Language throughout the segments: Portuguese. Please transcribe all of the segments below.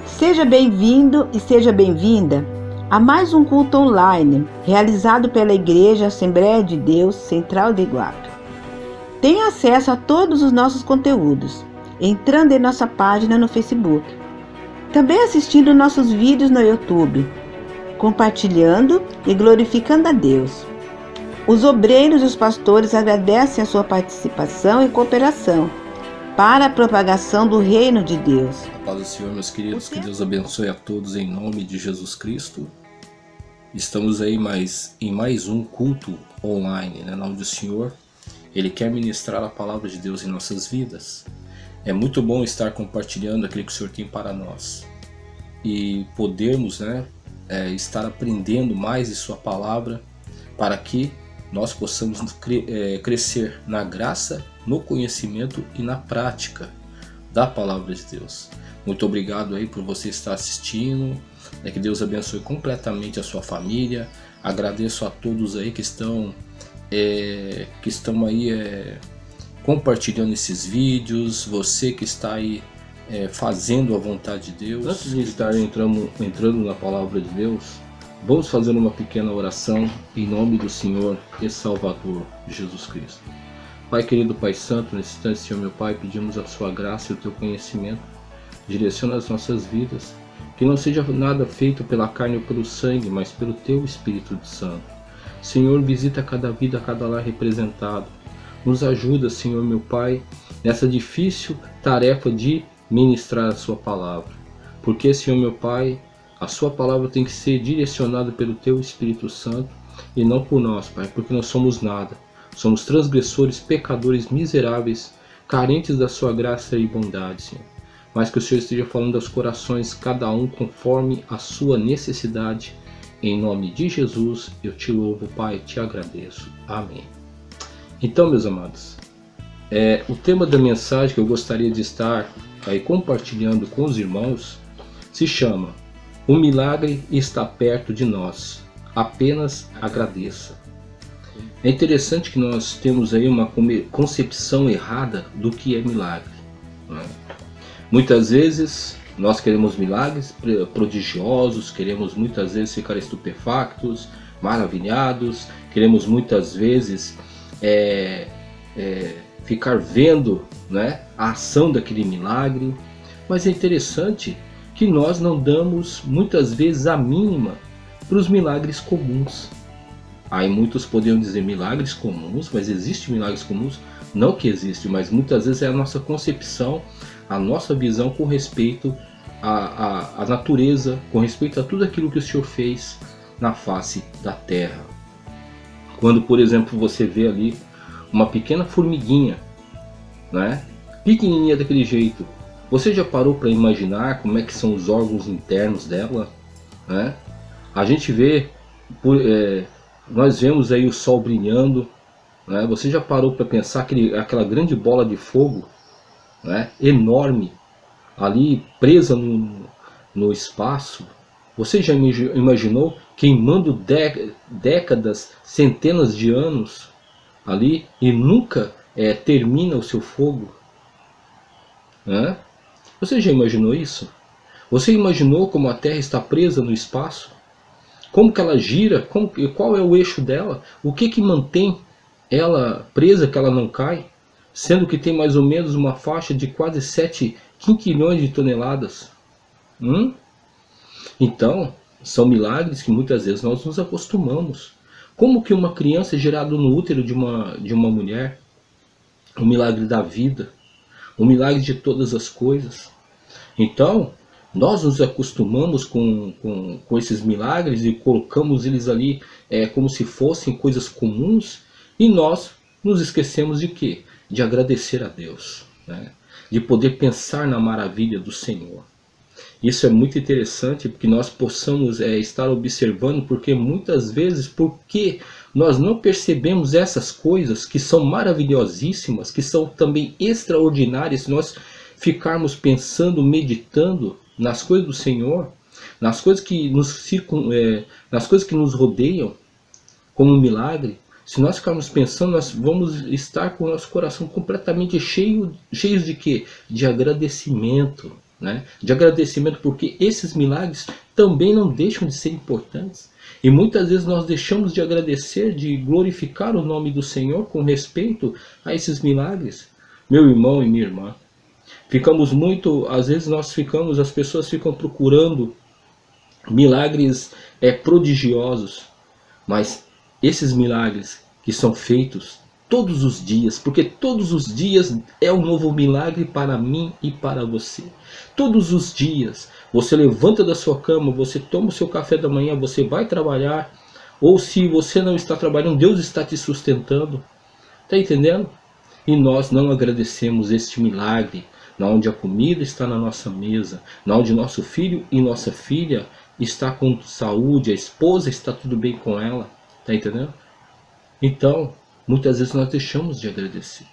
Seja bem-vindo e seja bem-vinda a mais um culto online realizado pela Igreja Assembleia de Deus Central de Iguape. Tenha acesso a todos os nossos conteúdos entrando em nossa página no Facebook, também assistindo nossos vídeos no YouTube, compartilhando e glorificando a Deus. Os obreiros e os pastores agradecem a sua participação e cooperação para a propagação do reino de Deus. A paz do Senhor, meus queridos, que Deus abençoe a todos em nome de Jesus Cristo. Estamos aí em mais um culto online, né, onde o Senhor Ele quer ministrar a palavra de Deus em nossas vidas. É muito bom estar compartilhando aquilo que o Senhor tem para nós e podermos, estar aprendendo mais de sua palavra para que nós possamos crescer na graça, no conhecimento e na prática da palavra de Deus. Muito obrigado aí por você estar assistindo, que Deus abençoe completamente a sua família. Agradeço a todos aí que estão aí compartilhando esses vídeos, você que está aí fazendo a vontade de Deus. Antes de estar entrando na palavra de Deus, vamos fazer uma pequena oração em nome do Senhor e Salvador Jesus Cristo. Pai querido, Pai Santo, nesse instante, Senhor meu Pai, pedimos a sua graça e o teu conhecimento. Direciona as nossas vidas, que não seja nada feito pela carne ou pelo sangue, mas pelo teu Espírito Santo. Senhor, visita cada vida, cada lar representado. Nos ajuda, Senhor meu Pai, nessa difícil tarefa de ministrar a sua palavra. Porque, Senhor meu Pai, a sua palavra tem que ser direcionada pelo teu Espírito Santo e não por nós, Pai, porque nós somos nada. Somos transgressores, pecadores, miseráveis, carentes da sua graça e bondade, Senhor. Mas que o Senhor esteja falando aos corações, cada um conforme a sua necessidade. Em nome de Jesus, eu te louvo, Pai, te agradeço. Amém. Então, meus amados, o tema da mensagem que eu gostaria de estar aí compartilhando com os irmãos se chama "O milagre está perto de nós, apenas agradeça". É interessante que nós temos aí uma concepção errada do que é milagre, né? Muitas vezes nós queremos milagres prodigiosos, queremos muitas vezes ficar estupefactos, maravilhados, queremos muitas vezes ficar vendo, né, a ação daquele milagre. Mas é interessante que nós não damos muitas vezes a mínima para os milagres comuns. Aí muitos poderiam dizer milagres comuns, mas existem milagres comuns? Não que existe, mas muitas vezes é a nossa concepção, a nossa visão com respeito à natureza, com respeito a tudo aquilo que o Senhor fez na face da terra. Quando, por exemplo, você vê ali uma pequena formiguinha, né, pequenininha daquele jeito, você já parou para imaginar como é que são os órgãos internos dela, né? A gente vê, nós vemos aí o sol brilhando, né? Você já parou para pensar aquela grande bola de fogo, né, enorme, ali presa no espaço? Você já imaginou queimando décadas, centenas de anos ali e nunca termina o seu fogo? Né? Você já imaginou isso? Você imaginou como a Terra está presa no espaço? Como que ela gira? Qual é o eixo dela? O que mantém ela presa, que ela não cai? Sendo que tem mais ou menos uma faixa de quase 7 quinquilhões de toneladas. Então, são milagres que muitas vezes nós nos acostumamos. Como que uma criança é gerada no útero de uma mulher? O milagre da vida. O milagre de todas as coisas. Então, nós nos acostumamos com esses milagres e colocamos eles ali como se fossem coisas comuns, e nós nos esquecemos de quê? De agradecer a Deus, né? De poder pensar na maravilha do Senhor. Isso é muito interessante, porque nós possamos estar observando, porque muitas vezes, porque nós não percebemos essas coisas que são maravilhosíssimas, que são também extraordinárias, se nós ficarmos pensando, meditando nas coisas do Senhor, nas coisas que nos rodeiam como um milagre, Se nós ficarmos pensando, nós vamos estar com o nosso coração completamente cheios de quê? De agradecimento, né? De agradecimento, porque esses milagres também não deixam de ser importantes. E muitas vezes nós deixamos de agradecer, de glorificar o nome do Senhor com respeito a esses milagres. Meu irmão e minha irmã, às vezes as pessoas ficam procurando milagres prodigiosos, mas esses milagres que são feitos todos os dias, porque todos os dias é um novo milagre para mim e para você. Todos os dias você levanta da sua cama, você toma o seu café da manhã, você vai trabalhar, ou se você não está trabalhando, Deus está te sustentando. Está entendendo? E nós não agradecemos este milagre, na onde a comida está na nossa mesa, na onde nosso filho e nossa filha está com saúde, a esposa está tudo bem com ela. Está entendendo? Então, muitas vezes nós deixamos de agradecer.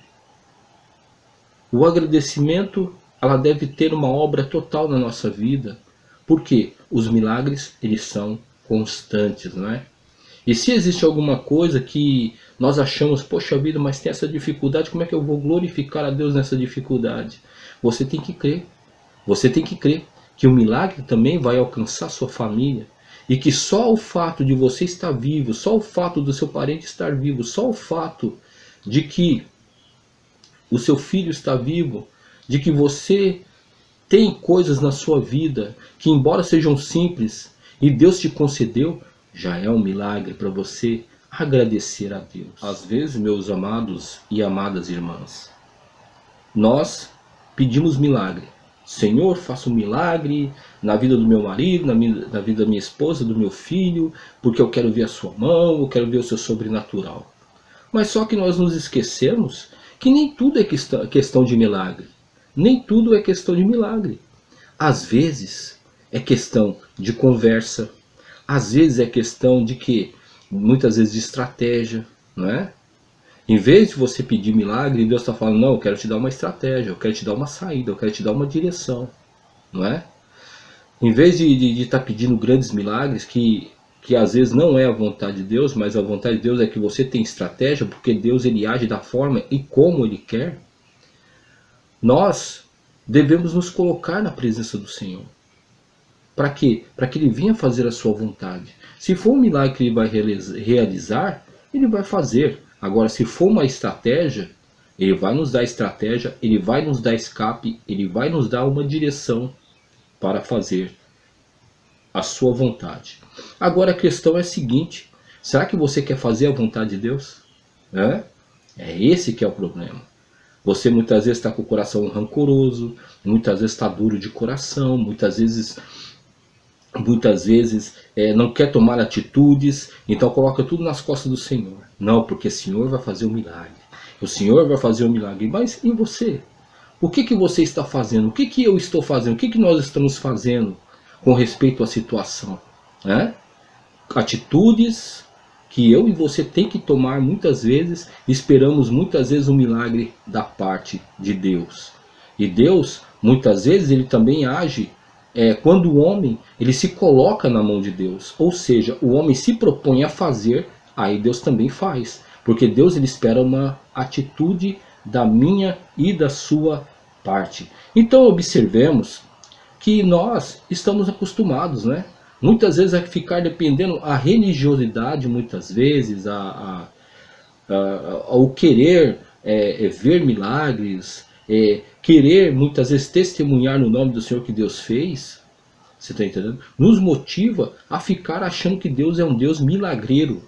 O agradecimento, ela deve ter uma obra total na nossa vida, porque os milagres, eles são constantes, não é? E se existe alguma coisa que nós achamos, poxa vida, mas tem essa dificuldade, como é que eu vou glorificar a Deus nessa dificuldade? Você tem que crer. Você tem que crer que o milagre também vai alcançar sua família. E que só o fato de você estar vivo, só o fato do seu parente estar vivo, só o fato de que o seu filho está vivo, de que você tem coisas na sua vida que, embora sejam simples, e Deus te concedeu, já é um milagre para você agradecer a Deus. Às vezes, meus amados e amadas irmãs, nós pedimos milagre. Senhor, faça um milagre na vida do meu marido, na vida da minha esposa, do meu filho, porque eu quero ver a sua mão, eu quero ver o seu sobrenatural. Mas só que nós nos esquecemos que nem tudo é questão de milagre. Nem tudo é questão de milagre. Às vezes é questão de conversa, às vezes é questão de quê? Muitas vezes de estratégia, não é? Em vez de você pedir milagre, Deus está falando, não, eu quero te dar uma estratégia, eu quero te dar uma saída, eu quero te dar uma direção, não é? Em vez de estar pedindo grandes milagres, que às vezes não é a vontade de Deus, mas a vontade de Deus é que você tenha estratégia, porque Deus ele age da forma e como Ele quer, nós devemos nos colocar na presença do Senhor. Para quê? Para que Ele venha fazer a sua vontade. Se for um milagre que Ele vai realizar, Ele vai fazer. Agora, se for uma estratégia, Ele vai nos dar estratégia, Ele vai nos dar escape, Ele vai nos dar uma direção para fazer a sua vontade. Agora a questão é a seguinte, será que você quer fazer a vontade de Deus? É esse que é o problema. Você muitas vezes está com o coração rancoroso, muitas vezes está duro de coração, muitas vezes não quer tomar atitudes, então coloca tudo nas costas do Senhor. Não, porque o Senhor vai fazer um milagre. O Senhor vai fazer um milagre. Mas e você? O que você está fazendo? O que eu estou fazendo? O que nós estamos fazendo com respeito à situação? Atitudes que eu e você tem que tomar muitas vezes, esperamos muitas vezes um milagre da parte de Deus. E Deus, muitas vezes, Ele também age quando o homem ele se coloca na mão de Deus. Ou seja, o homem se propõe a fazer, aí Deus também faz. Porque Deus ele espera uma atitude da minha e da sua parte. Então observemos que nós estamos acostumados, né? Muitas vezes a ficar dependendo a religiosidade, muitas vezes, ao querer ver milagres, querer muitas vezes testemunhar no nome do Senhor que Deus fez, você está entendendo? Nos motiva a ficar achando que Deus é um Deus milagreiro,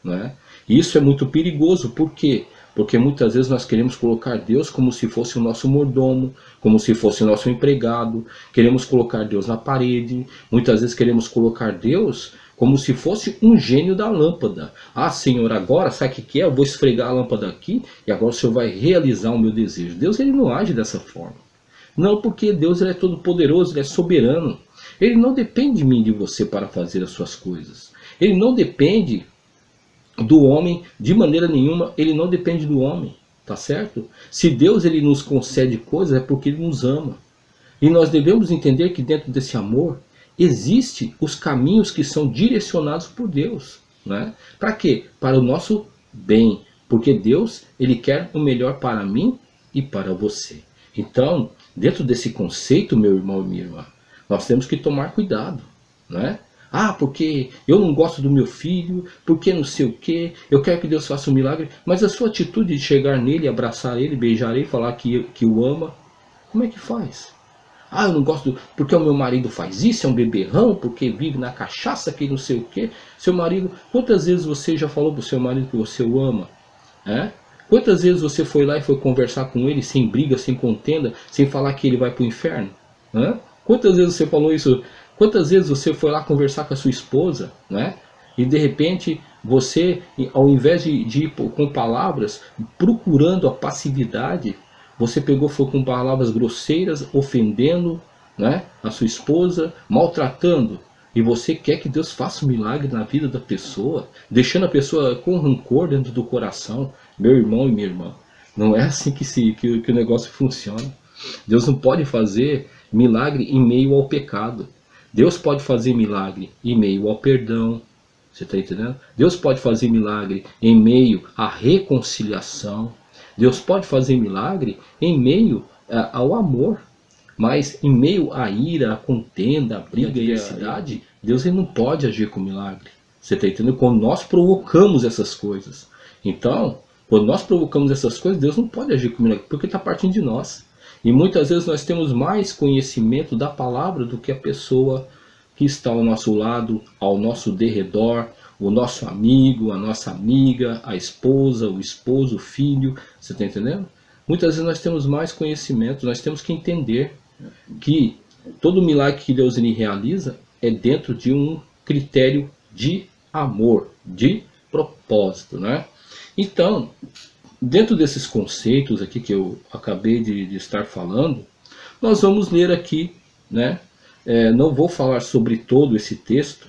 né? E isso é muito perigoso, por quê? Porque muitas vezes nós queremos colocar Deus como se fosse o nosso mordomo, como se fosse o nosso empregado, queremos colocar Deus na parede, muitas vezes queremos colocar Deus como se fosse um gênio da lâmpada. Ah, Senhor, agora sabe o que é? Eu vou esfregar a lâmpada aqui e agora o Senhor vai realizar o meu desejo. Deus ele não age dessa forma. Não, porque Deus ele é todo poderoso, Ele é soberano. Ele não depende de mim e de você para fazer as suas coisas. Ele não depende do homem de maneira nenhuma, ele não depende do homem, tá certo? Se Deus ele nos concede coisas é porque Ele nos ama. E nós devemos entender que dentro desse amor existem os caminhos que são direcionados por Deus, né? Para quê? Para o nosso bem, porque Deus, ele quer o melhor para mim e para você. Então, dentro desse conceito, meu irmão e minha irmã, nós temos que tomar cuidado, né? Ah, porque eu não gosto do meu filho, porque não sei o que, eu quero que Deus faça um milagre, mas a sua atitude de chegar nele, abraçar ele, beijar ele, falar que o ama, como é que faz? Ah, eu não gosto porque o meu marido faz isso, é um beberrão, porque vive na cachaça, que não sei o que. Seu marido, quantas vezes você já falou para o seu marido que você o ama? Quantas vezes você foi lá e foi conversar com ele sem briga, sem contenda, sem falar que ele vai para o inferno? Quantas vezes você falou isso? Quantas vezes você foi lá conversar com a sua esposa, né? E de repente você, ao invés de ir com palavras, procurando a passividade, você pegou, foi com palavras grosseiras, ofendendo, né, a sua esposa, maltratando. E você quer que Deus faça um milagre na vida da pessoa, deixando a pessoa com rancor dentro do coração. Meu irmão e minha irmã, não é assim que o negócio funciona. Deus não pode fazer milagre em meio ao pecado. Deus pode fazer milagre em meio ao perdão. Você está entendendo? Deus pode fazer milagre em meio à reconciliação. Deus pode fazer milagre em meio ao amor. Mas em meio à ira, à contenda, à briga, à diversidade, Deus ele não pode agir com milagre. Você está entendendo? Quando nós provocamos essas coisas. Então, quando nós provocamos essas coisas, Deus não pode agir com milagre, porque está partindo de nós. E muitas vezes nós temos mais conhecimento da palavra do que a pessoa que está ao nosso lado, ao nosso derredor, o nosso amigo, a nossa amiga, a esposa, o esposo, o filho. Você está entendendo? Muitas vezes nós temos mais conhecimento, nós temos que entender que todo milagre que Deus ele realiza é dentro de um critério de amor, de propósito, né? Então, dentro desses conceitos aqui que eu acabei de estar falando, nós vamos ler aqui, né? Não vou falar sobre todo esse texto,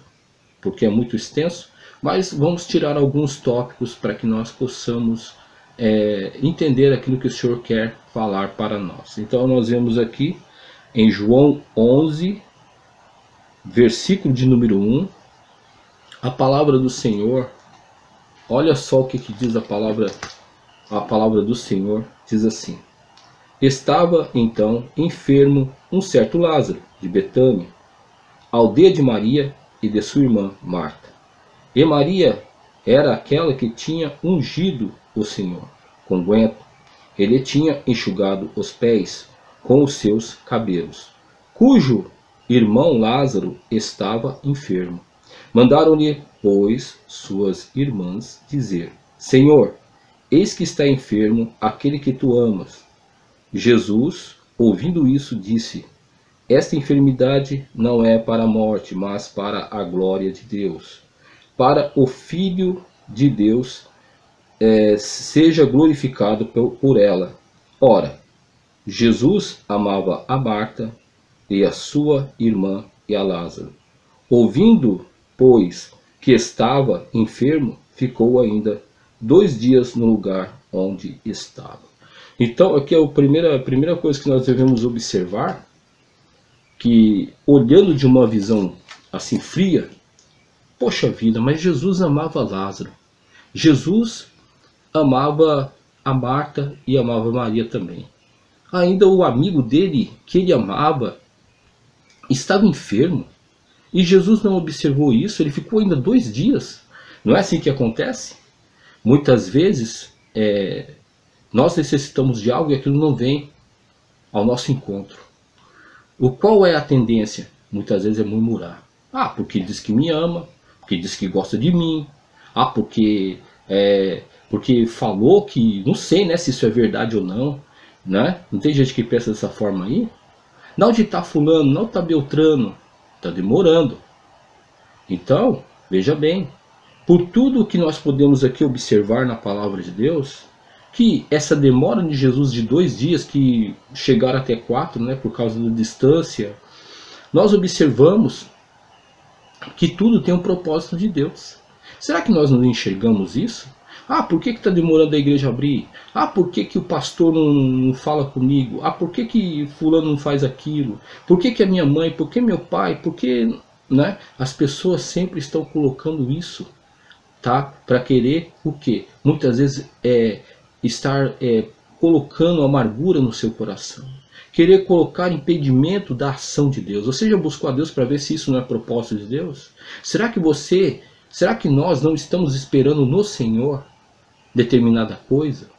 porque é muito extenso, mas vamos tirar alguns tópicos para que nós possamos entender aquilo que o Senhor quer falar para nós. Então nós vemos aqui em João 11, versículo de número 1, a palavra do Senhor. Olha só o que diz a palavra do Senhor, diz assim: estava então enfermo um certo Lázaro, de Betânia, aldeia de Maria e de sua irmã Marta. E Maria era aquela que tinha ungido o Senhor com unguento. Ele tinha enxugado os pés com os seus cabelos, cujo irmão Lázaro estava enfermo. Mandaram-lhe, pois, suas irmãs dizer: Senhor, eis que está enfermo aquele que tu amas. Jesus, ouvindo isso, disse: esta enfermidade não é para a morte, mas para a glória de Deus, para o Filho de Deus seja glorificado por ela. Ora, Jesus amava a Marta e a sua irmã e a Lázaro. Ouvindo, pois, que estava enfermo, ficou ainda 2 dias no lugar onde estava. Então, aqui é a primeira coisa que nós devemos observar, que olhando de uma visão assim fria, poxa vida, mas Jesus amava Lázaro. Jesus amava a Marta e amava Maria também. Ainda o amigo dele, que ele amava, estava enfermo. E Jesus não observou isso, ele ficou ainda 2 dias. Não é assim que acontece? Muitas vezes nós necessitamos de algo e aquilo não vem ao nosso encontro. Qual é a tendência? Muitas vezes é murmurar. Ah, porque diz que me ama, porque diz que gosta de mim. Ah, porque falou que... Não sei, né, se isso é verdade ou não, né? Não tem gente que pensa dessa forma aí? Não de tá fulano, não tá Beltrano. Está demorando. Então, veja bem, por tudo que nós podemos aqui observar na palavra de Deus, que essa demora de Jesus de 2 dias, que chegaram até 4, né, por causa da distância, nós observamos que tudo tem um propósito de Deus. Será que nós não enxergamos isso? Ah, por que está demorando a igreja abrir? Ah, por que o pastor não fala comigo? Ah, por que fulano não faz aquilo? Por que a minha mãe? Por que meu pai? Por que, né? As pessoas sempre estão colocando isso tá? Para querer o quê? Muitas vezes estar colocando amargura no seu coração. Querer colocar impedimento da ação de Deus. Você já buscou a Deus para ver se isso não é propósito de Deus? Será que nós não estamos esperando no Senhor determinada coisa?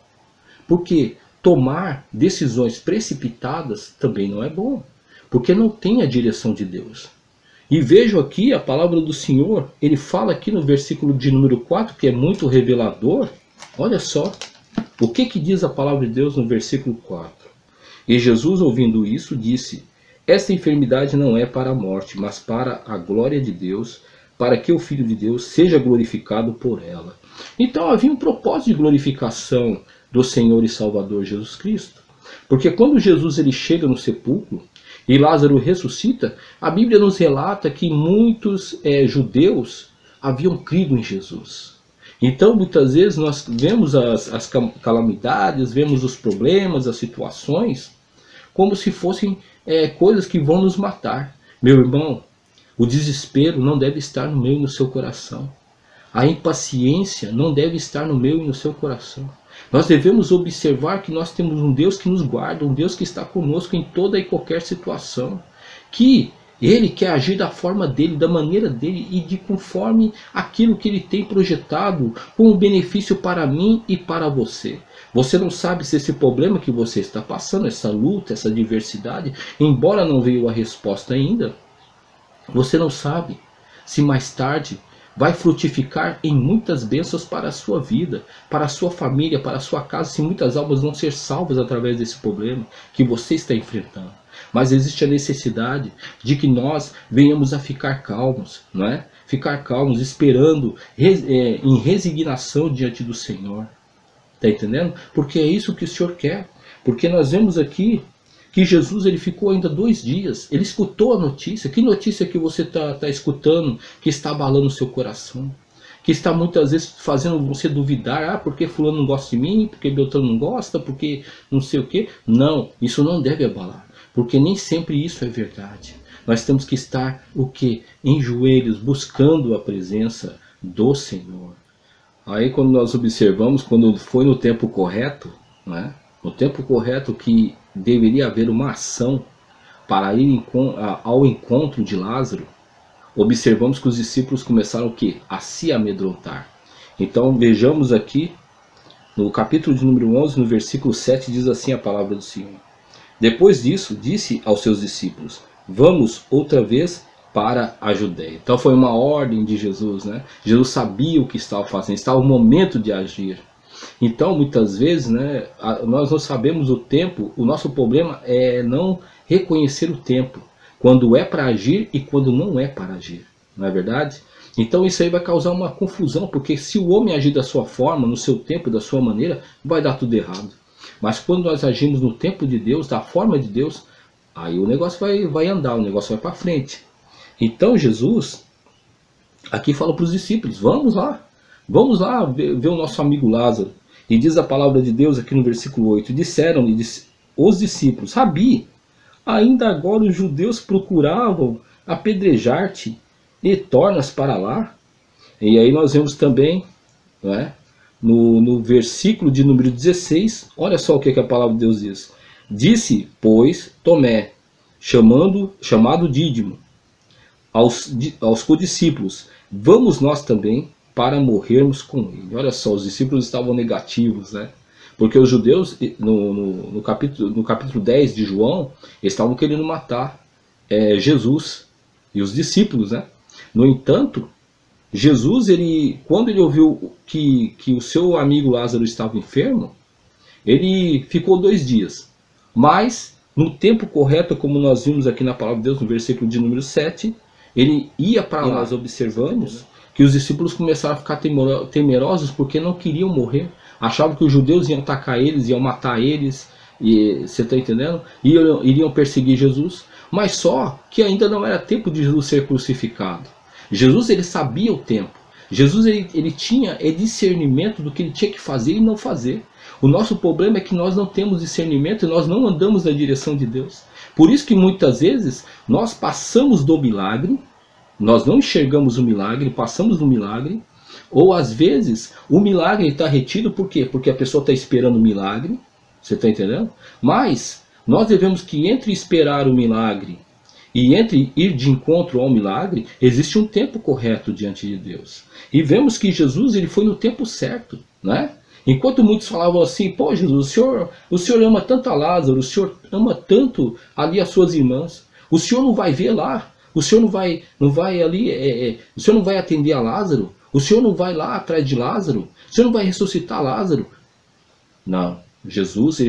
Porque tomar decisões precipitadas também não é bom. Porque não tem a direção de Deus. E vejo aqui a palavra do Senhor, ele fala aqui no versículo de número 4, que é muito revelador. Olha só, o que diz a palavra de Deus no versículo 4? E Jesus, ouvindo isso, disse: esta enfermidade não é para a morte, mas para a glória de Deus, para que o Filho de Deus seja glorificado por ela. Então havia um propósito de glorificação do Senhor e Salvador Jesus Cristo. Porque quando Jesus ele chega no sepulcro e Lázaro ressuscita, a Bíblia nos relata que muitos judeus haviam crido em Jesus. Então muitas vezes nós vemos as calamidades, vemos os problemas, as situações, como se fossem coisas que vão nos matar. Meu irmão, o desespero não deve estar no meu e no seu coração. A impaciência não deve estar no meu e no seu coração. Nós devemos observar que nós temos um Deus que nos guarda, um Deus que está conosco em toda e qualquer situação. Que Ele quer agir da forma dele, da maneira dele e de conforme aquilo que Ele tem projetado como benefício para mim e para você. Você não sabe se esse problema que você está passando, essa luta, essa adversidade, embora não veio a resposta ainda, você não sabe se mais tarde vai frutificar em muitas bênçãos para a sua vida, para a sua família, para a sua casa, se muitas almas vão ser salvas através desse problema que você está enfrentando. Mas existe a necessidade de que nós venhamos a ficar calmos, não é? Ficar calmos, esperando em resignação diante do Senhor. Está entendendo? Porque é isso que o Senhor quer. Porque nós vemos aqui que Jesus ele ficou ainda 2 dias. Ele escutou a notícia. Que notícia que você está escutando que está abalando o seu coração? Que está muitas vezes fazendo você duvidar. Porque fulano não gosta de mim, porque Beltrano não gosta, porque não sei o quê. Não, isso não deve abalar. Porque nem sempre isso é verdade. Nós temos que estar o quê? Em joelhos, buscando a presença do Senhor. Aí quando nós observamos, quando foi no tempo correto, né? No tempo correto que deveria haver uma ação para ir ao encontro de Lázaro, observamos que os discípulos começaram o quê? A se amedrontar. Então vejamos aqui, no capítulo de número 11, no versículo 7, diz assim a palavra do Senhor. Depois disso, disse aos seus discípulos: vamos outra vez para a Judéia. Então foi uma ordem de Jesus, né? Jesus sabia o que estava fazendo, estava o momento de agir. Então muitas vezes, né, nós não sabemos o tempo. O nosso problema é não reconhecer o tempo, quando é para agir e quando não é para agir, não é verdade? Então isso aí vai causar uma confusão, porque se o homem agir da sua forma, no seu tempo, da sua maneira, vai dar tudo errado. Mas quando nós agimos no tempo de Deus, da forma de Deus, aí o negócio vai andar, o negócio vai para frente. Então Jesus aqui fala para os discípulos: vamos lá ver o nosso amigo Lázaro. E diz a palavra de Deus aqui no versículo 8: disseram-lhe os discípulos: Rabi, ainda agora os judeus procuravam apedrejar-te e tornas para lá? E aí nós vemos também, não é? No versículo de número 16, olha só o que a palavra de Deus diz. Disse, pois, Tomé, chamado Dídimo, aos condiscípulos: vamos nós também para morrermos com ele. Olha só, os discípulos estavam negativos, né? Porque os judeus, no capítulo 10 de João, eles estavam querendo matar Jesus e os discípulos, né? No entanto, Jesus, quando ele ouviu que o seu amigo Lázaro estava enfermo, ele ficou 2 dias. Mas, no tempo correto, como nós vimos aqui na palavra de Deus, no versículo de número 7, ele ia para lá. Nós observamos que os discípulos começaram a ficar temerosos porque não queriam morrer. Achavam que os judeus iam atacar eles, iam matar eles, e você está entendendo? Iriam perseguir Jesus. Mas só que ainda não era tempo de Jesus ser crucificado. Jesus ele sabia o tempo. Jesus ele tinha discernimento do que ele tinha que fazer e não fazer. O nosso problema é que nós não temos discernimento e nós não andamos na direção de Deus. Por isso que muitas vezes nós passamos do milagre, nós não enxergamos o milagre, passamos do milagre, Ou às vezes o milagre está retido, por quê? Porque a pessoa está esperando o milagre, você está entendendo? Mas nós devemos que entre esperar o milagre e entre ir de encontro ao milagre, existe um tempo correto diante de Deus. E vemos que Jesus ele foi no tempo certo, né? Enquanto muitos falavam assim, pô Jesus, o senhor ama tanto a Lázaro, o senhor ama tanto ali as suas irmãs, o senhor não vai ver lá, o senhor não vai ali, o senhor não vai atender a Lázaro, o senhor não vai lá atrás de Lázaro, o senhor não vai ressuscitar Lázaro. Não, Jesus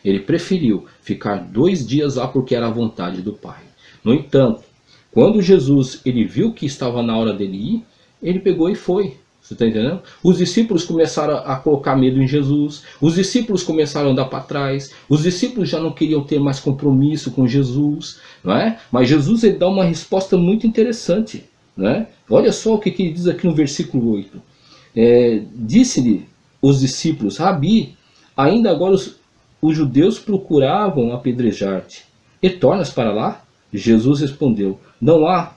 ele preferiu ficar 2 dias lá porque era a vontade do Pai. No entanto, quando Jesus ele viu que estava na hora dele ir, ele pegou e foi. Você está entendendo? Os discípulos começaram a colocar medo em Jesus. Os discípulos começaram a andar para trás. Os discípulos já não queriam ter mais compromisso com Jesus, não é? Mas Jesus ele dá uma resposta muito interessante, né? Olha só o que ele diz aqui no versículo 8. Disse-lhe os discípulos, Rabi, ainda agora os judeus procuravam apedrejar-te. E tornas para lá? Jesus respondeu, não há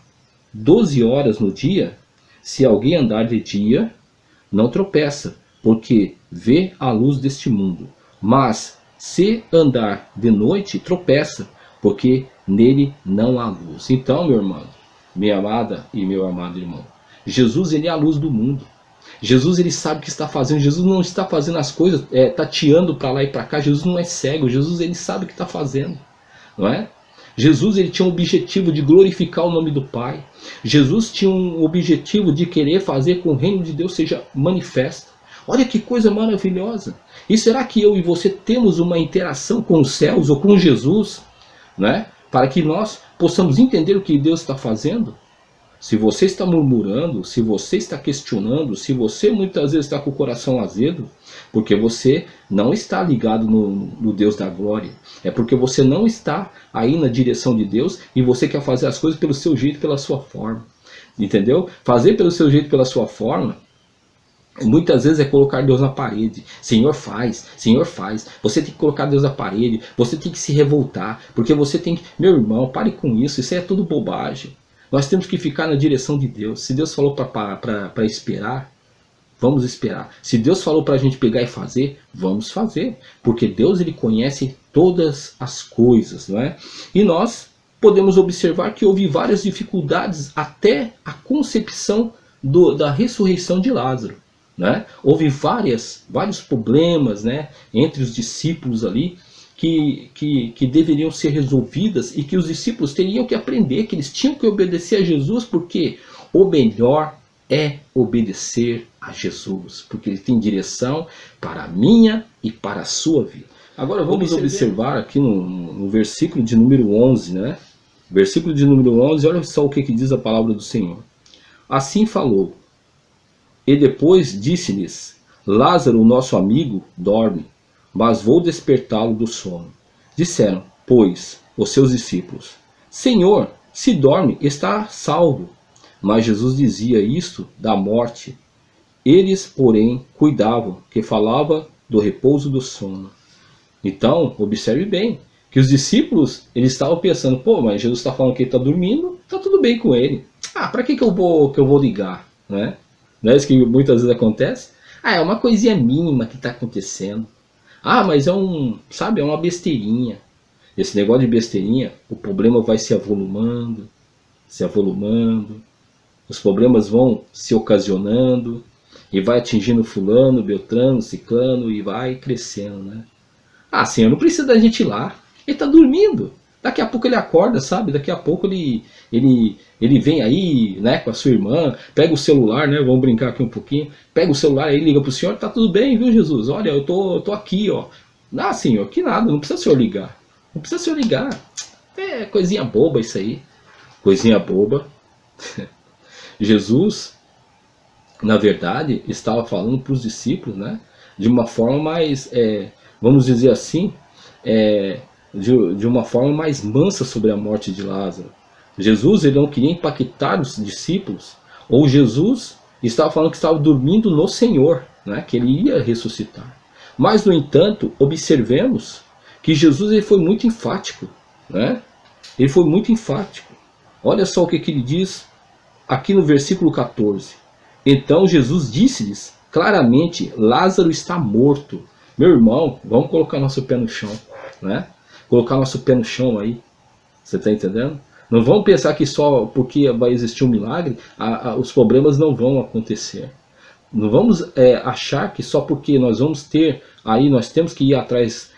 12 horas no dia? Se alguém andar de dia, não tropeça, porque vê a luz deste mundo. Mas se andar de noite, tropeça, porque nele não há luz. Então, meu irmão, minha amada e meu amado irmão, Jesus ele é a luz do mundo. Jesus ele sabe o que está fazendo. Jesus não está fazendo as coisas tateando para lá e para cá. Jesus não é cego. Jesus ele sabe o que está fazendo, não é? Jesus ele tinha um objetivo de glorificar o nome do Pai. Jesus tinha um objetivo de querer fazer com que o reino de Deus seja manifesto. Olha que coisa maravilhosa. E será que eu e você temos uma interação com os céus ou com Jesus, né? Para que nós possamos entender o que Deus está fazendo? Se você está murmurando, se você está questionando, se você muitas vezes está com o coração azedo, porque você não está ligado no Deus da glória. É porque você não está aí na direção de Deus e você quer fazer as coisas pelo seu jeito, pela sua forma. Entendeu? Fazer pelo seu jeito, pela sua forma, muitas vezes é colocar Deus na parede. Senhor faz, Senhor faz. Você tem que colocar Deus na parede, você tem que se revoltar, porque você tem que... Meu irmão, pare com isso, isso é tudo bobagem. Nós temos que ficar na direção de Deus. Se Deus falou para esperar, vamos esperar. Se Deus falou para a gente pegar e fazer, vamos fazer. Porque Deus ele conhece todas as coisas, não é? E nós podemos observar que houve várias dificuldades até a concepção da ressurreição de Lázaro, né? Houve vários problemas, né, entre os discípulos ali, que deveriam ser resolvidas e que os discípulos teriam que aprender, que eles tinham que obedecer a Jesus, porque o melhor é obedecer a Jesus, porque ele tem direção para a minha e para a sua vida. Agora vamos observar aqui no versículo de número 11, né? Versículo de número 11, olha só o que diz a palavra do Senhor. Assim falou, e depois disse-lhes, Lázaro, nosso amigo, dorme, mas vou despertá-lo do sono. Disseram, pois, os seus discípulos, Senhor, se dorme, está salvo. Mas Jesus dizia isto da morte. Eles, porém, cuidavam, que falava do repouso do sono. Então, observe bem, que os discípulos, eles estavam pensando, pô, mas Jesus está falando que ele está dormindo, está tudo bem com ele. Ah, para que eu vou ligar? Né? Não é isso que muitas vezes acontece? Ah, é uma coisinha mínima que está acontecendo. Ah, mas é uma besteirinha. Esse negócio de besteirinha, o problema vai se avolumando, os problemas vão se ocasionando, e vai atingindo fulano, beltrano, ciclano, e vai crescendo, né? Ah, Senhor, não precisa da gente ir lá, ele está dormindo. Daqui a pouco ele acorda, sabe? Daqui a pouco ele vem aí, né, com a sua irmã, pega o celular, né? Vamos brincar aqui um pouquinho. Pega o celular aí, liga pro senhor, tá tudo bem, viu, Jesus? Olha, eu tô aqui, ó. Ah, Senhor, que nada, não precisa o senhor ligar. Não precisa o senhor ligar. É coisinha boba isso aí. Coisinha boba. Jesus, na verdade, estava falando para os discípulos, né? De uma forma mais, vamos dizer assim, de uma forma mais mansa sobre a morte de Lázaro. Jesus ele não queria impactar os discípulos, ou Jesus estava falando que estava dormindo no Senhor, né, que ele ia ressuscitar. Mas, no entanto, observemos que Jesus ele foi muito enfático, né? Ele foi muito enfático. Olha só o que ele diz aqui no versículo 14. Então Jesus disse-lhes claramente: Lázaro está morto. Meu irmão, vamos colocar nosso pé no chão, né? Colocar nosso pé no chão aí. Você está entendendo? Não vamos pensar que só porque vai existir um milagre, os problemas não vão acontecer. Não vamos achar que só porque nós vamos ter, aí nós temos que ir atrás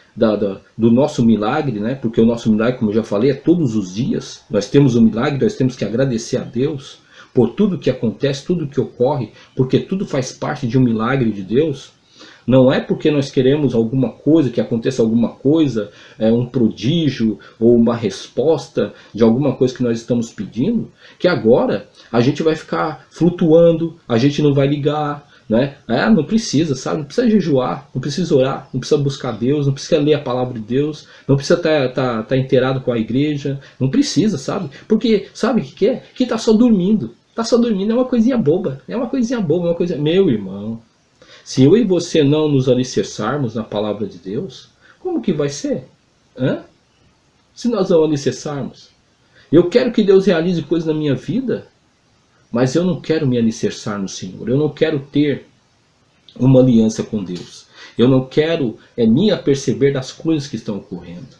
do nosso milagre, né? Porque o nosso milagre, como eu já falei, é todos os dias. Nós temos um milagre, nós temos que agradecer a Deus por tudo que acontece, tudo que ocorre, porque tudo faz parte de um milagre de Deus. Não é porque nós queremos alguma coisa, que aconteça alguma coisa, um prodígio ou uma resposta de alguma coisa que nós estamos pedindo, que agora a gente vai ficar flutuando, a gente não vai ligar, né? Não precisa, sabe? Não precisa jejuar, não precisa orar, não precisa buscar Deus, não precisa ler a palavra de Deus, não precisa estar inteirado com a igreja, não precisa, sabe? Porque sabe o que é? Que está só dormindo. Está só dormindo, é uma coisinha boba, é uma coisinha boba, uma coisa... Meu irmão, se eu e você não nos alicerçarmos na palavra de Deus, como que vai ser? Se nós não alicerçarmos. Eu quero que Deus realize coisas na minha vida, mas eu não quero me alicerçar no Senhor. Eu não quero ter uma aliança com Deus. Eu não quero me aperceber das coisas que estão ocorrendo.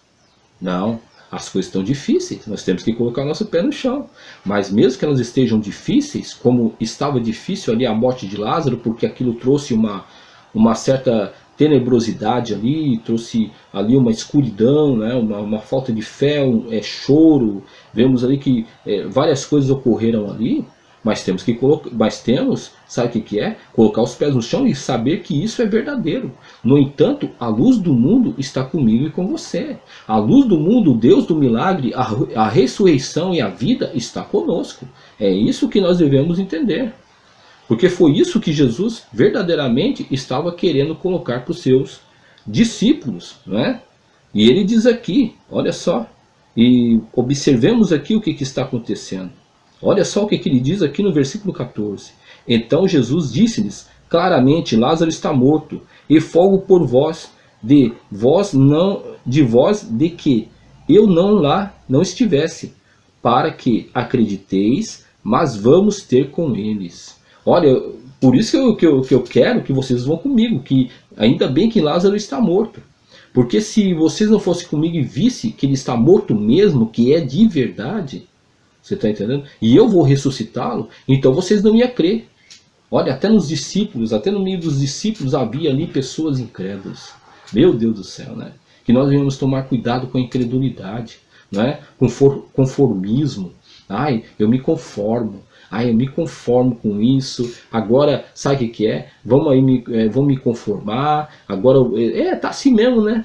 Não, as coisas estão difíceis. Nós temos que colocar nosso pé no chão. Mas mesmo que elas estejam difíceis, como estava difícil ali a morte de Lázaro, porque aquilo trouxe uma certa tenebrosidade ali, trouxe ali uma escuridão, né, uma falta de fé, choro. Vemos ali que várias coisas ocorreram ali. Mas temos que sabe o que é? Colocar os pés no chão e saber que isso é verdadeiro. No entanto, a luz do mundo está comigo e com você. A luz do mundo, o Deus do milagre, a ressurreição e a vida está conosco. É isso que nós devemos entender. Porque foi isso que Jesus verdadeiramente estava querendo colocar para os seus discípulos, né? E ele diz aqui, olha só, e observemos aqui o que está acontecendo. Olha só o que ele diz aqui no versículo 14. Então Jesus disse-lhes claramente: Lázaro está morto, e folgo por vós de que eu não estivesse, para que acrediteis, mas vamos ter com eles. Olha, por isso que eu quero que vocês vão comigo, que ainda bem que Lázaro está morto. Porque se vocês não fossem comigo e vissem que ele está morto mesmo, que é de verdade... Você está entendendo? E eu vou ressuscitá-lo, então vocês não iam crer. Olha, até nos discípulos, até no meio dos discípulos havia ali pessoas incrédulas. Meu Deus do céu, né? Que nós devemos tomar cuidado com a incredulidade, né? Com conformismo. Ai, eu me conformo. Ai, eu me conformo com isso. Agora, sabe o que é? Vamos me conformar. Agora, tá assim mesmo, né?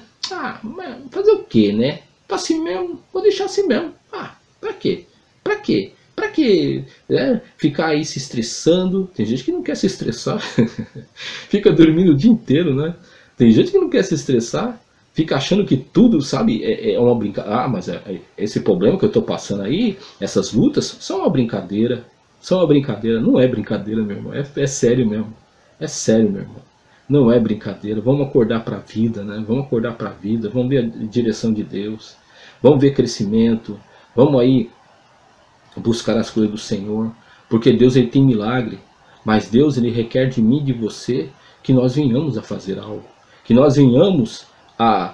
Mas fazer o quê, né? Tá assim mesmo, vou deixar assim mesmo. Pra quê? Pra quê? Pra que ficar aí se estressando? Tem gente que não quer se estressar. Fica dormindo o dia inteiro, né? Tem gente que não quer se estressar. Fica achando que tudo, sabe, é uma brincadeira. Mas esse problema que eu estou passando aí, essas lutas, são uma brincadeira. São uma brincadeira. Não é brincadeira, meu irmão. É sério mesmo. É sério, meu irmão. Não é brincadeira. Vamos acordar para a vida, né? Vamos acordar para a vida. Vamos ver a direção de Deus. Vamos ver crescimento. Vamos aí buscar as coisas do Senhor, porque Deus ele tem milagre, mas Deus ele requer de mim e de você que nós venhamos a fazer algo, que nós venhamos a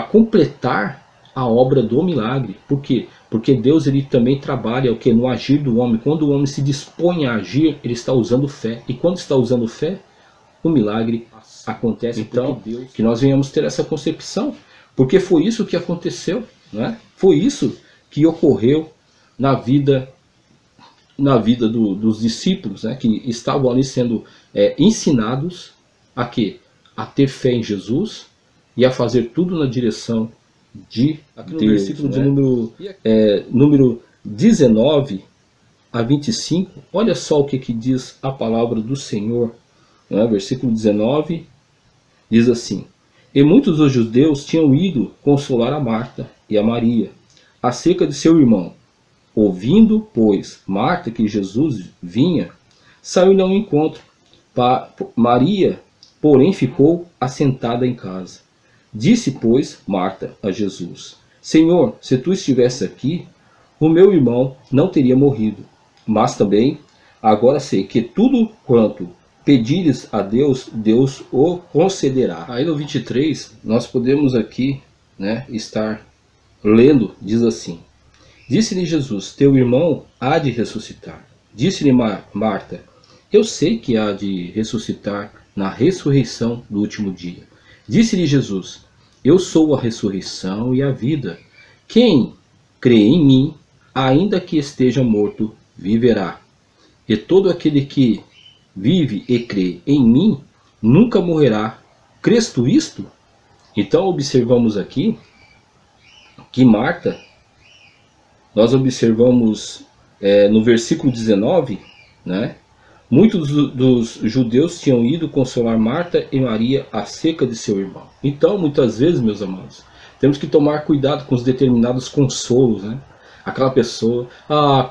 completar a obra do milagre. Por quê? Porque Deus ele também trabalha no agir do homem. Quando o homem se dispõe a agir, ele está usando fé, e quando está usando fé, o milagre acontece. Então, que nós venhamos ter essa concepção, porque foi isso que aconteceu, né? Foi isso que ocorreu na vida dos discípulos, né, que estavam ali sendo ensinados a quê? A ter fé em Jesus e a fazer tudo na direção de Deus. No versículo de número 19 a 25, olha só o que diz a palavra do Senhor, né? Versículo 19 diz assim: E muitos dos judeus tinham ido consolar a Marta e a Maria acerca de seu irmão. Ouvindo, pois, Marta que Jesus vinha, saiu-lhe ao encontro. Maria, porém, ficou assentada em casa. Disse, pois, Marta a Jesus: Senhor, se tu estivesse aqui, o meu irmão não teria morrido. Mas também agora sei que tudo quanto pedires a Deus, Deus o concederá. Aí no 23, nós podemos aqui, né, estar lendo, diz assim: disse-lhe Jesus, teu irmão há de ressuscitar. Disse-lhe Marta, eu sei que há de ressuscitar na ressurreição do último dia. Disse-lhe Jesus, eu sou a ressurreição e a vida. Quem crê em mim, ainda que esteja morto, viverá. E todo aquele que vive e crê em mim, nunca morrerá. Crês tu isto? Então observamos aqui que Marta, nós observamos no versículo 19, né? Muitos dos judeus tinham ido consolar Marta e Maria acerca de seu irmão. Então, muitas vezes, meus amados, temos que tomar cuidado com os determinados consolos, né? Aquela pessoa,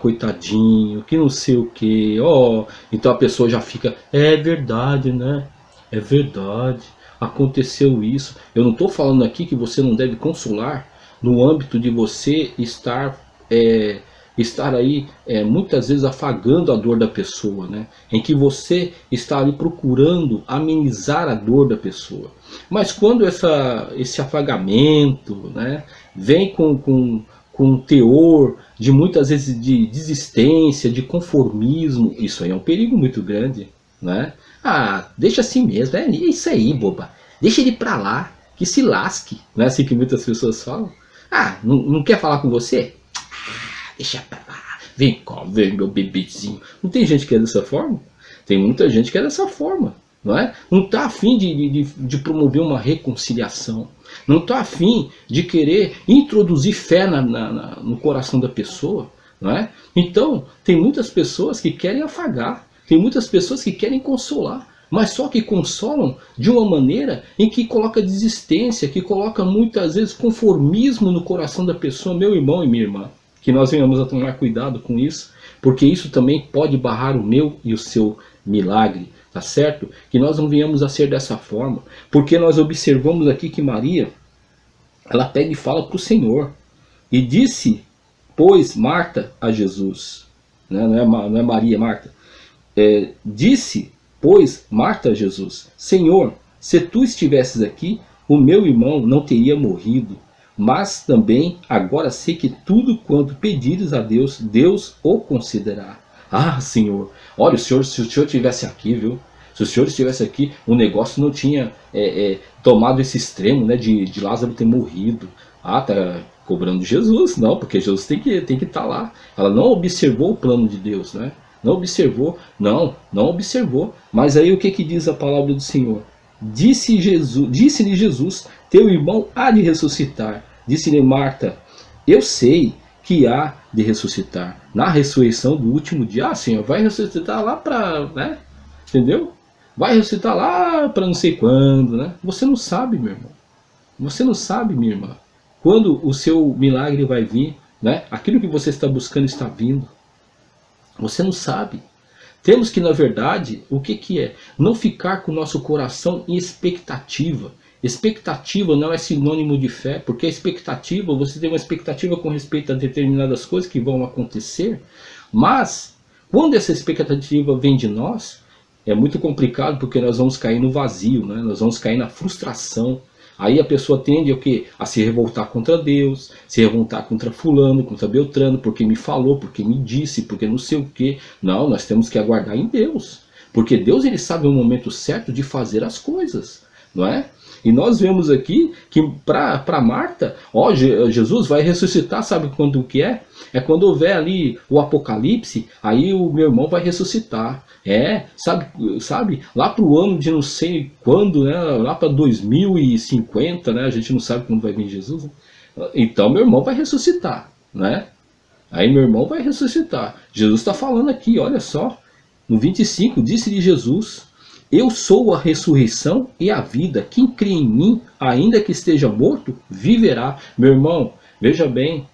coitadinho, que não sei o que, então a pessoa já fica, é verdade, né? É verdade, aconteceu isso. Eu não estou falando aqui que você não deve consolar no âmbito de você estar aí muitas vezes afagando a dor da pessoa, né? Em que você está ali procurando amenizar a dor da pessoa. Mas quando esse afagamento, né, vem com um teor de muitas vezes de desistência, de conformismo, isso aí é um perigo muito grande, né? Deixa assim mesmo, é isso aí, boba. Deixa ele pra lá, que se lasque, não é assim que muitas pessoas falam? Não quer falar com você? Deixa pra lá, vem cá, vem meu bebezinho. Não tem gente que é dessa forma? Tem muita gente que é dessa forma, não é? Não está afim de promover uma reconciliação, não está afim de querer introduzir fé no coração da pessoa, não é? Então, tem muitas pessoas que querem afagar, tem muitas pessoas que querem consolar, mas só que consolam de uma maneira em que coloca desistência, que coloca muitas vezes conformismo no coração da pessoa. Meu irmão e minha irmã, que nós venhamos a tomar cuidado com isso, porque isso também pode barrar o meu e o seu milagre, tá certo? Que nós não venhamos a ser dessa forma, porque nós observamos aqui que Maria, ela pega e fala para o Senhor, e disse, pois, Marta a Jesus, né? Não é Maria, Marta, disse, pois, Marta a Jesus, Senhor, se tu estivesses aqui, o meu irmão não teria morrido. Mas também agora sei que tudo quanto pedires a Deus, Deus o concederá. Senhor, olha, se o Senhor estivesse aqui, viu? Se o Senhor estivesse aqui, o negócio não tinha tomado esse extremo, né, de Lázaro ter morrido. Tá cobrando Jesus, não, porque Jesus tem que estar lá. Ela não observou o plano de Deus, né? Não observou, não observou. Mas aí o que diz a palavra do Senhor? Disse-lhe Jesus, teu irmão há de ressuscitar. Disse-lhe Marta, eu sei que há de ressuscitar na ressurreição do último dia. Senhor, vai ressuscitar lá para, né? Entendeu? Vai ressuscitar lá para não sei quando, né? Você não sabe, meu irmão. Você não sabe, minha irmã, quando o seu milagre vai vir, né? Aquilo que você está buscando está vindo. Você não sabe. Temos que, na verdade, o que é? Não ficar com o nosso coração em expectativa. Expectativa não é sinônimo de fé, porque a expectativa, você tem uma expectativa com respeito a determinadas coisas que vão acontecer, mas quando essa expectativa vem de nós, é muito complicado, porque nós vamos cair no vazio, né? Nós vamos cair na frustração. Aí a pessoa tende a se revoltar contra Deus, se revoltar contra fulano, contra Beltrano, porque me falou, porque me disse, porque não sei o que. Não, nós temos que aguardar em Deus, porque Deus, ele sabe o momento certo de fazer as coisas, não é? E nós vemos aqui que para Marta, Jesus vai ressuscitar, sabe quando que é? É quando houver ali o Apocalipse, aí o meu irmão vai ressuscitar. Sabe? Lá para o ano de não sei quando, né? Lá para 2050, né? A gente não sabe quando vai vir Jesus. Né? Então meu irmão vai ressuscitar, né? Aí meu irmão vai ressuscitar. Jesus está falando aqui, olha só. No 25, disse-lhe Jesus, eu sou a ressurreição e a vida. Quem crê em mim, ainda que esteja morto, viverá. Meu irmão, veja bem,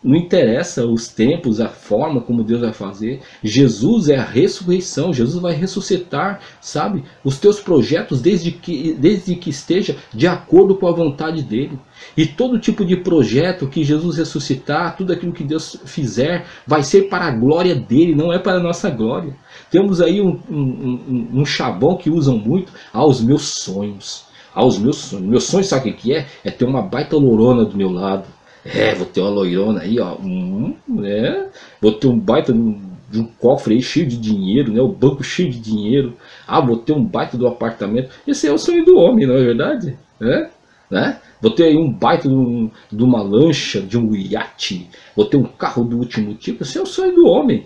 Não interessa os tempos, a forma como Deus vai fazer. Jesus é a ressurreição. Jesus vai ressuscitar, sabe, os teus projetos desde que esteja de acordo com a vontade dele. E todo tipo de projeto que Jesus ressuscitar, tudo aquilo que Deus fizer, vai ser para a glória dele, não é para a nossa glória. Temos aí um chavão que usam muito. Os meus sonhos. Os meus sonhos. Meus sonhos, sabe o que é? É ter uma baita lourona do meu lado. Vou ter uma loirona aí, ó. Vou ter um baita de um cofre aí cheio de dinheiro, né? O banco cheio de dinheiro. Vou ter um baita do apartamento. Esse é o sonho do homem, não é verdade? Né? Vou ter aí um baita de uma lancha, de um iate. Vou ter um carro do último tipo. Esse é o sonho do homem.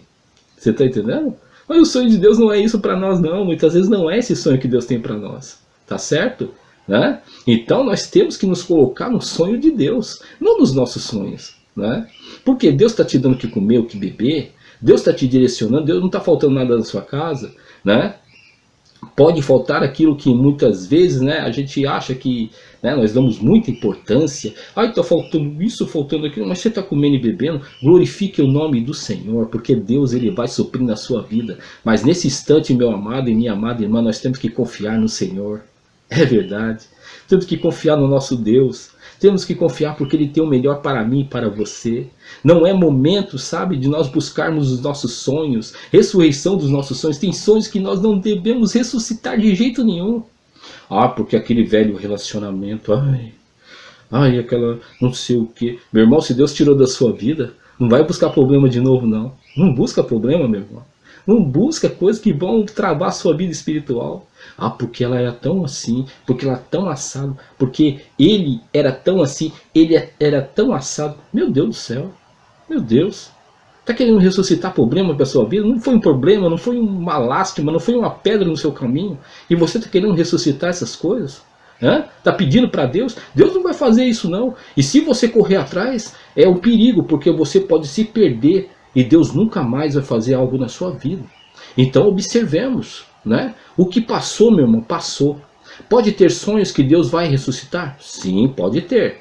Você está entendendo? Mas o sonho de Deus não é isso para nós, não. Muitas vezes não é esse sonho que Deus tem para nós. Tá certo? Né? Então nós temos que nos colocar no sonho de Deus, não nos nossos sonhos, né? Porque Deus está te dando o que comer, o que beber, Deus está te direcionando, Deus não está faltando nada na sua casa, né? Pode faltar aquilo que muitas vezes, né, a gente acha que, né, nós damos muita importância. Está faltando isso, faltando aquilo, mas você está comendo e bebendo. Glorifique o nome do Senhor, porque Deus ele vai suprir na sua vida. Mas nesse instante, meu amado e minha amada irmã, nós temos que confiar no Senhor. É verdade. Temos que confiar no nosso Deus. Temos que confiar porque Ele tem o melhor para mim e para você. Não é momento, sabe, de nós buscarmos os nossos sonhos, ressurreição dos nossos sonhos. Tem sonhos que nós não devemos ressuscitar de jeito nenhum. Porque aquele velho relacionamento, aquela não sei o que. Meu irmão, se Deus tirou da sua vida, não vai buscar problema de novo, não. Não busca problema, meu irmão. Não busca coisas que vão travar a sua vida espiritual. Porque ela era tão assim, porque ela era tão assado, porque ele era tão assim, ele era tão assado. Meu Deus do céu, meu Deus. Está querendo ressuscitar problema para a sua vida? Não foi um problema, não foi uma lástima, não foi uma pedra no seu caminho. E você está querendo ressuscitar essas coisas? Está pedindo para Deus? Deus não vai fazer isso não. E se você correr atrás, é um perigo, porque você pode se perder. E Deus nunca mais vai fazer algo na sua vida. Então observemos, né? O que passou, meu irmão, passou. Pode ter sonhos que Deus vai ressuscitar? Sim, pode ter.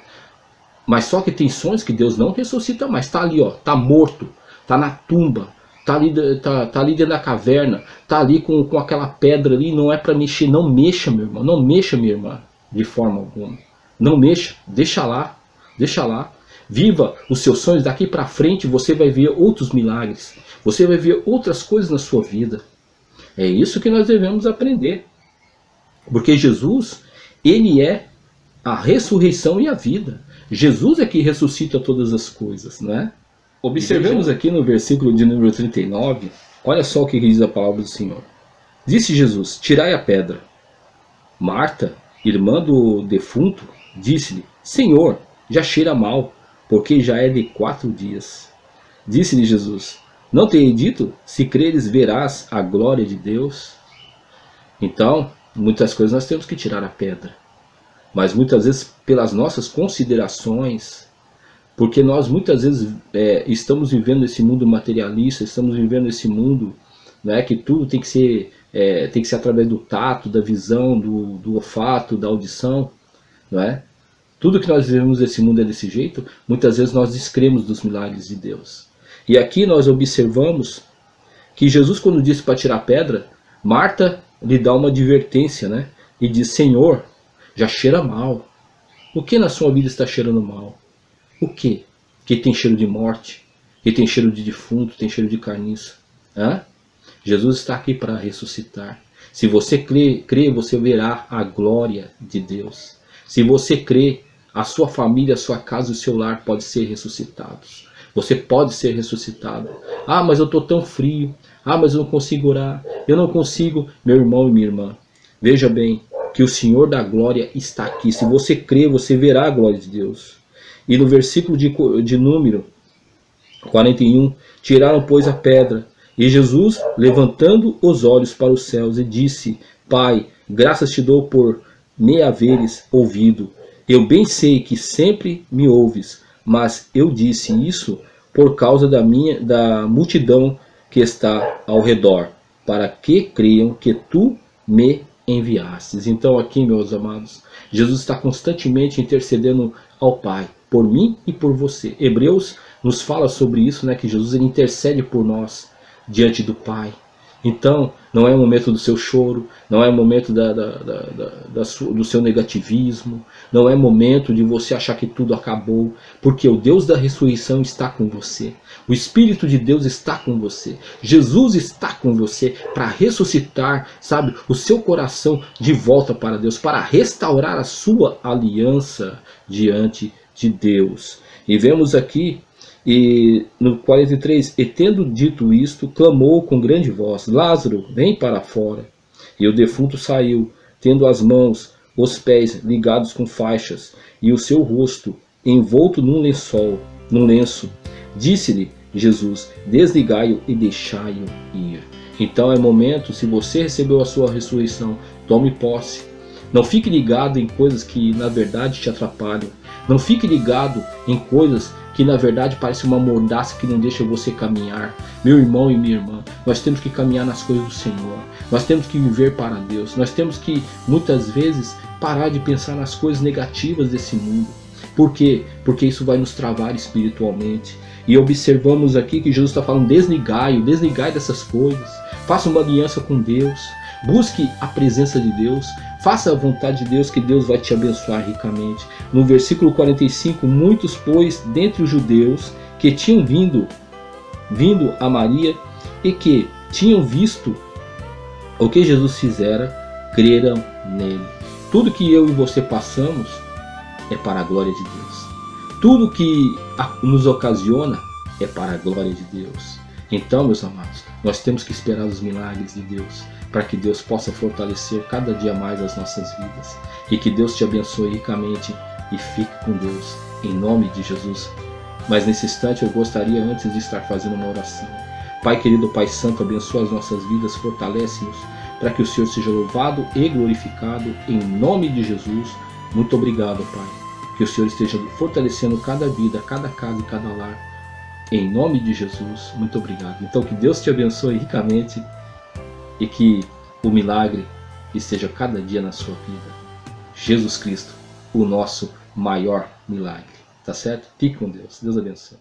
Mas só que tem sonhos que Deus não ressuscita mais. Está ali, está morto, está na tumba, está ali dentro da caverna, está ali com aquela pedra ali, não é para mexer. Não mexa, meu irmão, não mexa, minha irmã, de forma alguma. Não mexa, deixa lá, deixa lá. Viva os seus sonhos, daqui para frente você vai ver outros milagres. Você vai ver outras coisas na sua vida. É isso que nós devemos aprender. Porque Jesus, ele é a ressurreição e a vida. Jesus é que ressuscita todas as coisas, né? Observemos aqui no versículo de número 39, olha só o que diz a palavra do Senhor. Disse Jesus, tirai a pedra. Marta, irmã do defunto, disse-lhe, Senhor, já cheira mal, porque já é de 4 dias. Disse-lhe Jesus, não tenho dito, se creres verás a glória de Deus. Então, muitas coisas nós temos que tirar a pedra. Mas muitas vezes pelas nossas considerações, porque nós muitas vezes estamos vivendo esse mundo materialista, estamos vivendo esse mundo, né, que tudo tem que ser através do tato, da visão, do olfato, da audição, não é? Tudo que nós vivemos nesse mundo é desse jeito. Muitas vezes nós descremos dos milagres de Deus. E aqui nós observamos que Jesus, quando disse para tirar a pedra, Marta lhe dá uma advertência, né? E diz, Senhor, já cheira mal. O que na sua vida está cheirando mal? O que? Que tem cheiro de morte, que tem cheiro de defunto, tem cheiro de carniça. Jesus está aqui para ressuscitar. Se você crê, você verá a glória de Deus. Se você crê, a sua família, a sua casa e o seu lar podem ser ressuscitados. Você pode ser ressuscitado. Mas eu estou tão frio. Mas eu não consigo orar. Eu não consigo. Meu irmão e minha irmã, veja bem que o Senhor da glória está aqui. Se você crê, você verá a glória de Deus. E no versículo de número 41, tiraram, pois, a pedra. E Jesus, levantando os olhos para os céus, e disse, Pai, graças te dou por me haveres ouvido. Eu bem sei que sempre me ouves, mas eu disse isso por causa da multidão que está ao redor, para que creiam que tu me enviastes. Então aqui, meus amados, Jesus está constantemente intercedendo ao Pai, por mim e por você. Hebreus nos fala sobre isso, né, que Jesus ele intercede por nós diante do Pai. Então, não é o momento do seu choro, não é o momento do seu negativismo, não é momento de você achar que tudo acabou, porque o Deus da ressurreição está com você. O Espírito de Deus está com você. Jesus está com você para ressuscitar, sabe, o seu coração de volta para Deus, para restaurar a sua aliança diante de Deus. E vemos aqui, e no 43, e tendo dito isto, clamou com grande voz: Lázaro, vem para fora. E o defunto saiu, tendo as mãos, os pés ligados com faixas, e o seu rosto envolto num lenço. Disse-lhe Jesus: desligai-o e deixai-o ir. Então é momento, se você recebeu a sua ressurreição, tome posse. Não fique ligado em coisas que na verdade te atrapalham. Não fique ligado em coisas que na verdade parece uma mordaça que não deixa você caminhar. Meu irmão e minha irmã, nós temos que caminhar nas coisas do Senhor. Nós temos que viver para Deus. Nós temos que muitas vezes parar de pensar nas coisas negativas desse mundo. Por quê? Porque isso vai nos travar espiritualmente. E observamos aqui que Jesus está falando: desligai dessas coisas. Faça uma aliança com Deus. Busque a presença de Deus. Faça a vontade de Deus, que Deus vai te abençoar ricamente. No versículo 45, muitos, pois, dentre os judeus que tinham vindo a Maria e que tinham visto o que Jesus fizera, creram nele. Tudo que eu e você passamos é para a glória de Deus. Tudo que nos ocasiona é para a glória de Deus. Então, meus amados, nós temos que esperar os milagres de Deus, para que Deus possa fortalecer cada dia mais as nossas vidas. E que Deus te abençoe ricamente e fique com Deus, em nome de Jesus. Mas nesse instante eu gostaria, antes de estar fazendo uma oração: Pai querido, Pai santo, abençoa as nossas vidas, fortalece-nos, para que o Senhor seja louvado e glorificado, em nome de Jesus. Muito obrigado, Pai. Que o Senhor esteja fortalecendo cada vida, cada casa e cada lar, em nome de Jesus. Muito obrigado. Então que Deus te abençoe ricamente, e que o milagre esteja cada dia na sua vida. Jesus Cristo, o nosso maior milagre. Tá certo? Fique com Deus. Deus abençoe.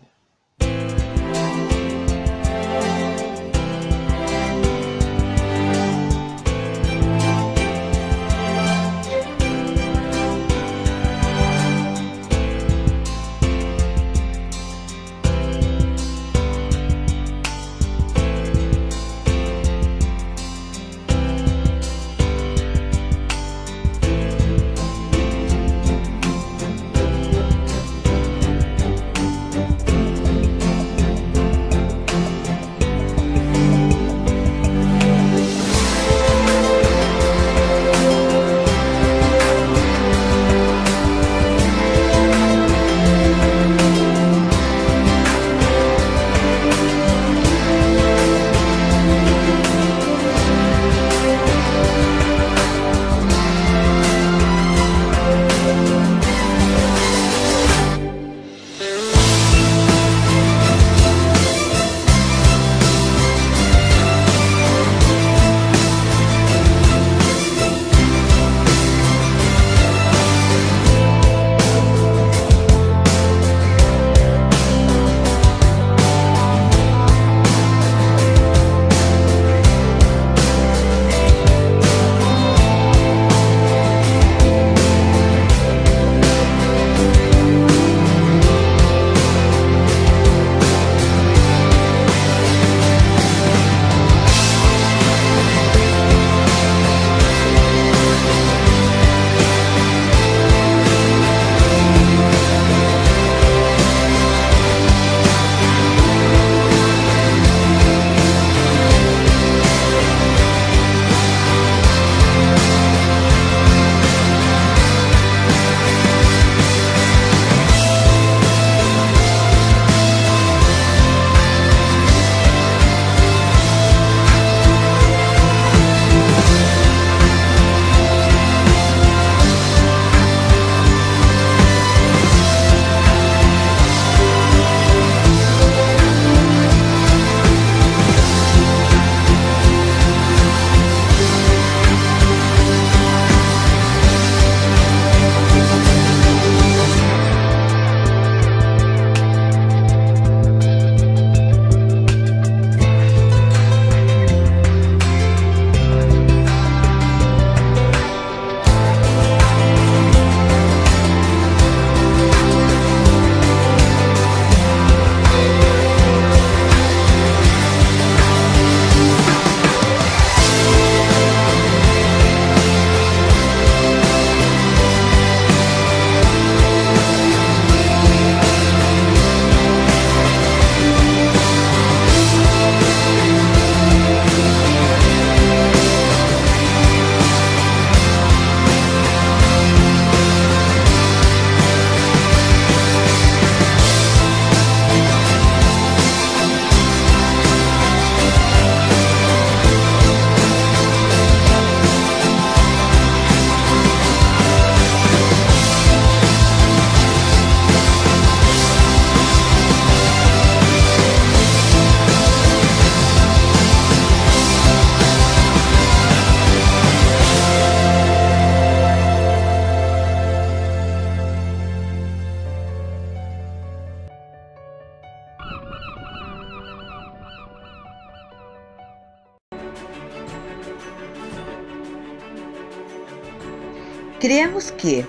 Cremos que,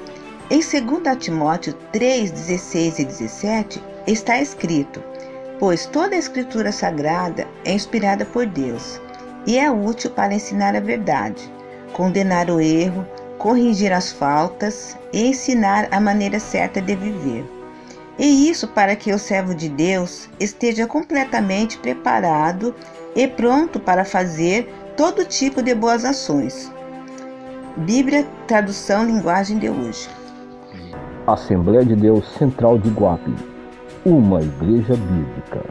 em 2 Timóteo 3, 16 e 17, está escrito: pois toda a Escritura Sagrada é inspirada por Deus e é útil para ensinar a verdade, condenar o erro, corrigir as faltas e ensinar a maneira certa de viver. E isso para que o servo de Deus esteja completamente preparado e pronto para fazer todo tipo de boas ações. Bíblia, tradução, linguagem de hoje. Assembleia de Deus Central de Iguape, uma igreja bíblica.